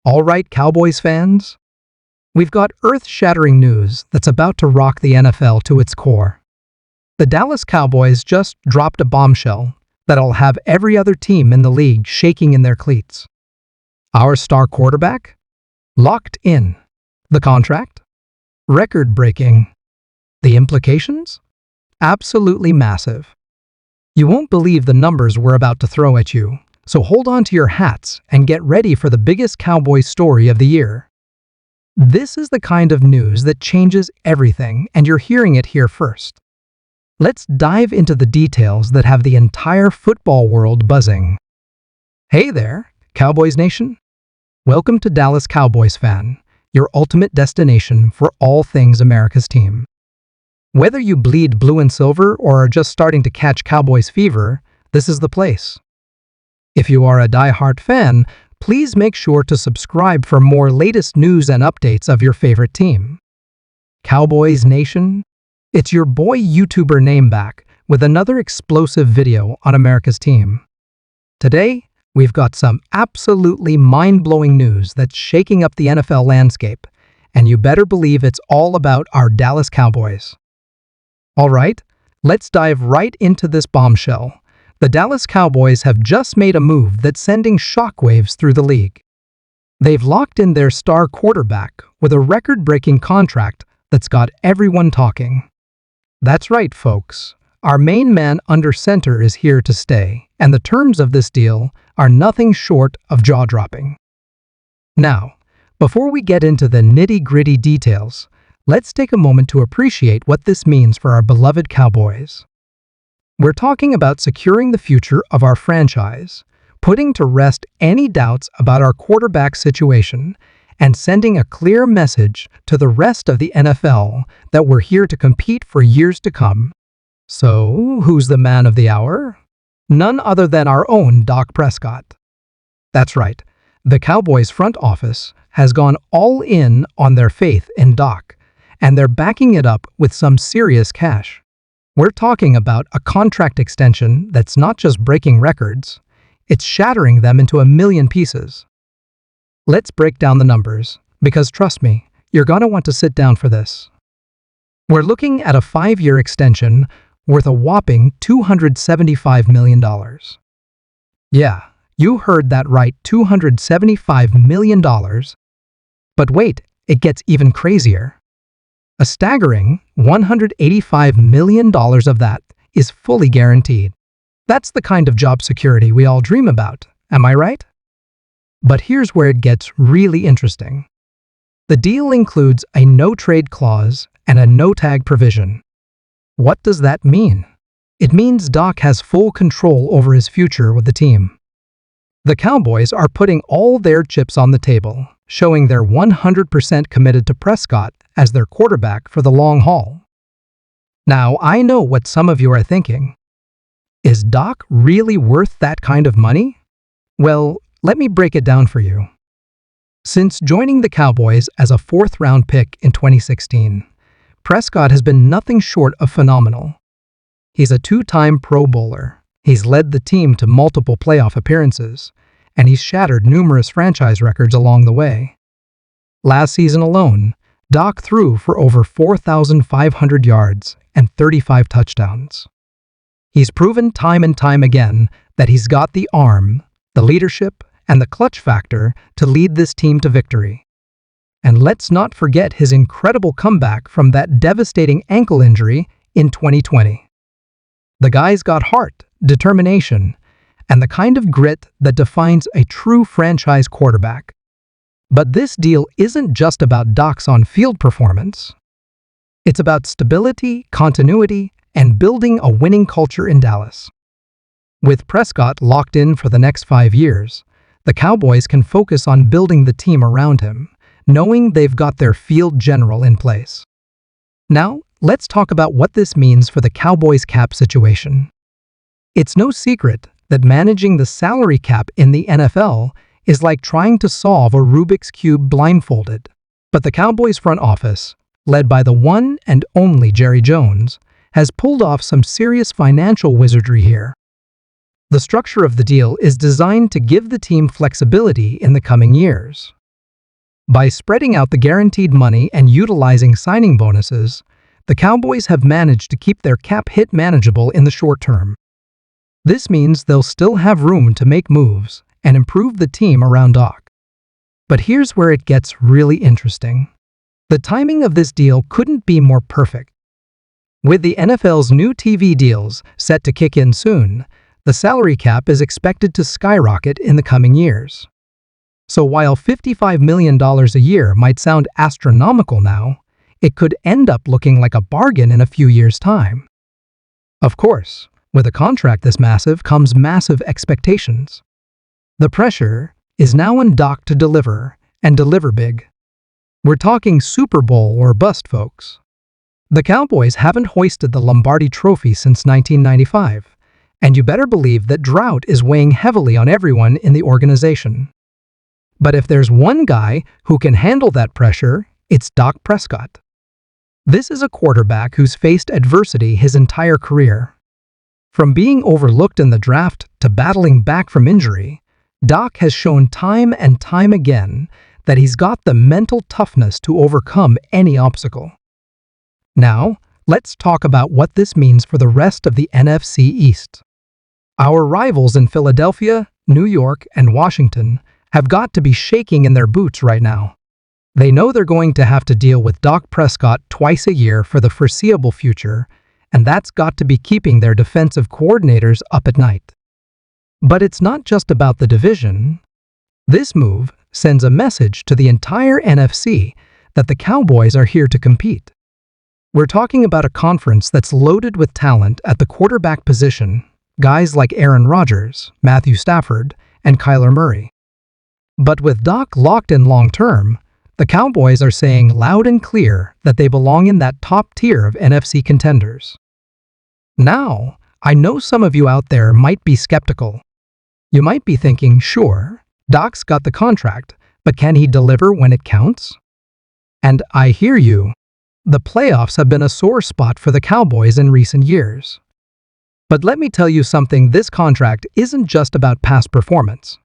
All right, Cowboys fans, we've got earth-shattering news that's about to rock the NFL to its core. The Dallas Cowboys just dropped a bombshell that'll have every other team in the league shaking in their cleats. Our star quarterback? Locked in. The contract? Record-breaking. The implications? Absolutely massive. You won't believe the numbers we're about to throw at you, so hold on to your hats and get ready for the biggest Cowboys story of the year. This is the kind of news that changes everything, and you're hearing it here first. Let's dive into the details that have the entire football world buzzing. Hey there, Cowboys Nation. Welcome to Dallas Cowboys Fan, your ultimate destination for all things America's team. Whether you bleed blue and silver or are just starting to catch Cowboys fever, this is the place. If you are a die-hard fan, please make sure to subscribe for more latest news and updates of your favorite team. Cowboys Nation, it's your boy YouTuber Nameback with another explosive video on America's team. Today, we've got some absolutely mind-blowing news that's shaking up the NFL landscape, and you better believe it's all about our Dallas Cowboys. All right, let's dive right into this bombshell. The Dallas Cowboys have just made a move that's sending shockwaves through the league. They've locked in their star quarterback with a record-breaking contract that's got everyone talking. That's right, folks. Our main man under center is here to stay, and the terms of this deal are nothing short of jaw-dropping. Now, before we get into the nitty-gritty details, let's take a moment to appreciate what this means for our beloved Cowboys. We're talking about securing the future of our franchise, putting to rest any doubts about our quarterback situation, and sending a clear message to the rest of the NFL that we're here to compete for years to come. So, who's the man of the hour? None other than our own Dak Prescott. That's right, the Cowboys front office has gone all in on their faith in Dak, and they're backing it up with some serious cash. We're talking about a contract extension that's not just breaking records, it's shattering them into a million pieces. Let's break down the numbers, because trust me, you're gonna want to sit down for this. We're looking at a 5-year extension worth a whopping $275 million. Yeah, you heard that right, $275 million. But wait, it gets even crazier. A staggering $185 million of that is fully guaranteed. That's the kind of job security we all dream about, am I right? But here's where it gets really interesting. The deal includes a no-trade clause and a no-tag provision. What does that mean? It means Dak has full control over his future with the team. The Cowboys are putting all their chips on the table, showing they're 100% committed to Prescott as their quarterback for the long haul. Now, I know what some of you are thinking. Is Dak really worth that kind of money? Well, let me break it down for you. Since joining the Cowboys as a 4th-round pick in 2016, Prescott has been nothing short of phenomenal. He's a 2-time Pro Bowler. He's led the team to multiple playoff appearances, and he's shattered numerous franchise records along the way. Last season alone, Dak threw for over 4,500 yards and 35 touchdowns. He's proven time and time again that he's got the arm, the leadership, and the clutch factor to lead this team to victory. And let's not forget his incredible comeback from that devastating ankle injury in 2020. The guy's got heart, determination, and the kind of grit that defines a true franchise quarterback. But this deal isn't just about Dak's on-field performance. It's about stability, continuity, and building a winning culture in Dallas. With Prescott locked in for the next 5 years, the Cowboys can focus on building the team around him, knowing they've got their field general in place. Now, let's talk about what this means for the Cowboys' cap situation. It's no secret that managing the salary cap in the NFL is like trying to solve a Rubik's Cube blindfolded. But the Cowboys front office, led by the one and only Jerry Jones, has pulled off some serious financial wizardry here. The structure of the deal is designed to give the team flexibility in the coming years. By spreading out the guaranteed money and utilizing signing bonuses, the Cowboys have managed to keep their cap hit manageable in the short term. This means they'll still have room to make moves and improve the team around Doc. But here's where it gets really interesting. The timing of this deal couldn't be more perfect. With the NFL's new TV deals set to kick in soon, the salary cap is expected to skyrocket in the coming years. So while $55 million a year might sound astronomical now, it could end up looking like a bargain in a few years' time. Of course, with a contract this massive comes massive expectations. The pressure is now on Doc to deliver, and deliver big. We're talking Super Bowl or bust, folks. The Cowboys haven't hoisted the Lombardi Trophy since 1995, and you better believe that drought is weighing heavily on everyone in the organization. But if there's one guy who can handle that pressure, it's Dak Prescott. This is a quarterback who's faced adversity his entire career. From being overlooked in the draft to battling back from injury, Dak has shown time and time again that he's got the mental toughness to overcome any obstacle. Now, let's talk about what this means for the rest of the NFC East. Our rivals in Philadelphia, New York, and Washington have got to be shaking in their boots right now. They know they're going to have to deal with Dak Prescott twice a year for the foreseeable future, and that's got to be keeping their defensive coordinators up at night. But it's not just about the division. This move sends a message to the entire NFC that the Cowboys are here to compete. We're talking about a conference that's loaded with talent at the quarterback position, guys like Aaron Rodgers, Matthew Stafford, and Kyler Murray. But with Dak locked in long-term, the Cowboys are saying loud and clear that they belong in that top tier of NFC contenders. Now, I know some of you out there might be skeptical. You might be thinking, sure, Dak's got the contract, but can he deliver when it counts? And I hear you. The playoffs have been a sore spot for the Cowboys in recent years. But let me tell you something, this contract isn't just about past performance.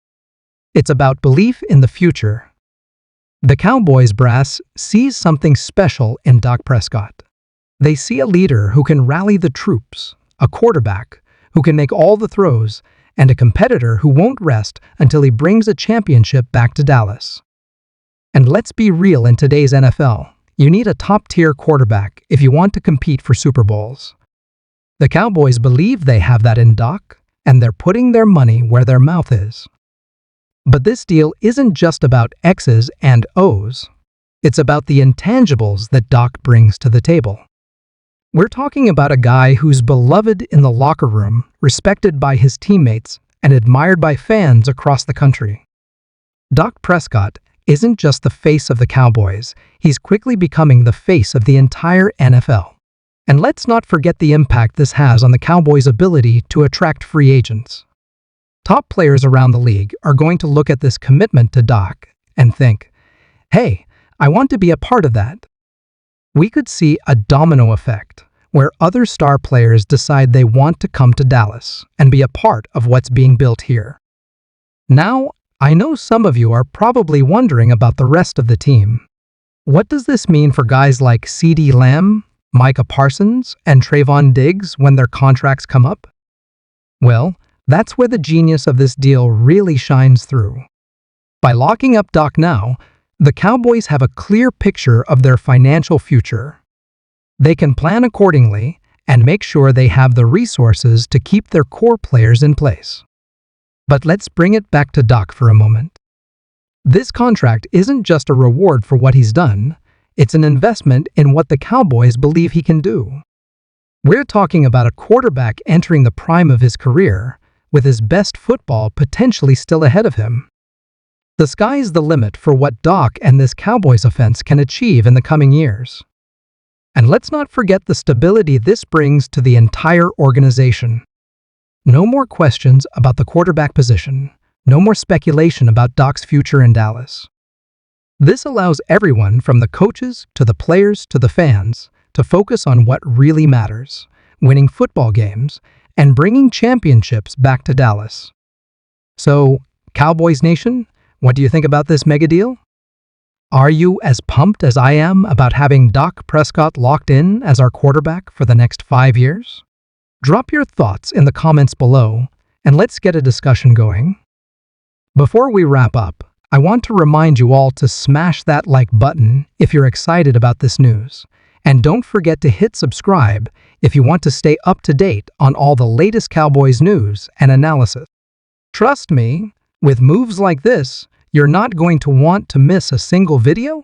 It's about belief in the future. The Cowboys brass sees something special in Dak Prescott. They see a leader who can rally the troops, a quarterback who can make all the throws, and a competitor who won't rest until he brings a championship back to Dallas. And let's be real, in today's NFL, you need a top-tier quarterback if you want to compete for Super Bowls. The Cowboys believe they have that in Dak, and they're putting their money where their mouth is. But this deal isn't just about X's and O's. It's about the intangibles that Dak brings to the table. We're talking about a guy who's beloved in the locker room, respected by his teammates, and admired by fans across the country. Dak Prescott isn't just the face of the Cowboys, he's quickly becoming the face of the entire NFL. And let's not forget the impact this has on the Cowboys' ability to attract free agents. Top players around the league are going to look at this commitment to Dak and think, hey, I want to be a part of that. We could see a domino effect where other star players decide they want to come to Dallas and be a part of what's being built here. Now, I know some of you are probably wondering about the rest of the team. What does this mean for guys like CeeDee Lamb, Micah Parsons, and Trayvon Diggs when their contracts come up? Well, that's where the genius of this deal really shines through. By locking up Dak now, the Cowboys have a clear picture of their financial future. They can plan accordingly and make sure they have the resources to keep their core players in place. But let's bring it back to Dak for a moment. This contract isn't just a reward for what he's done, it's an investment in what the Cowboys believe he can do. We're talking about a quarterback entering the prime of his career, with his best football potentially still ahead of him. The sky's the limit for what Dak and this Cowboys offense can achieve in the coming years. And let's not forget the stability this brings to the entire organization. No more questions about the quarterback position, no more speculation about Dak's future in Dallas. This allows everyone from the coaches to the players to the fans to focus on what really matters, winning football games and bringing championships back to Dallas. So, Cowboys Nation, what do you think about this mega deal? Are you as pumped as I am about having Dak Prescott locked in as our quarterback for the next 5 years? Drop your thoughts in the comments below, and let's get a discussion going. Before we wrap up, I want to remind you all to smash that like button if you're excited about this news. And don't forget to hit subscribe if you want to stay up to date on all the latest Cowboys news and analysis. Trust me, with moves like this, you're not going to want to miss a single video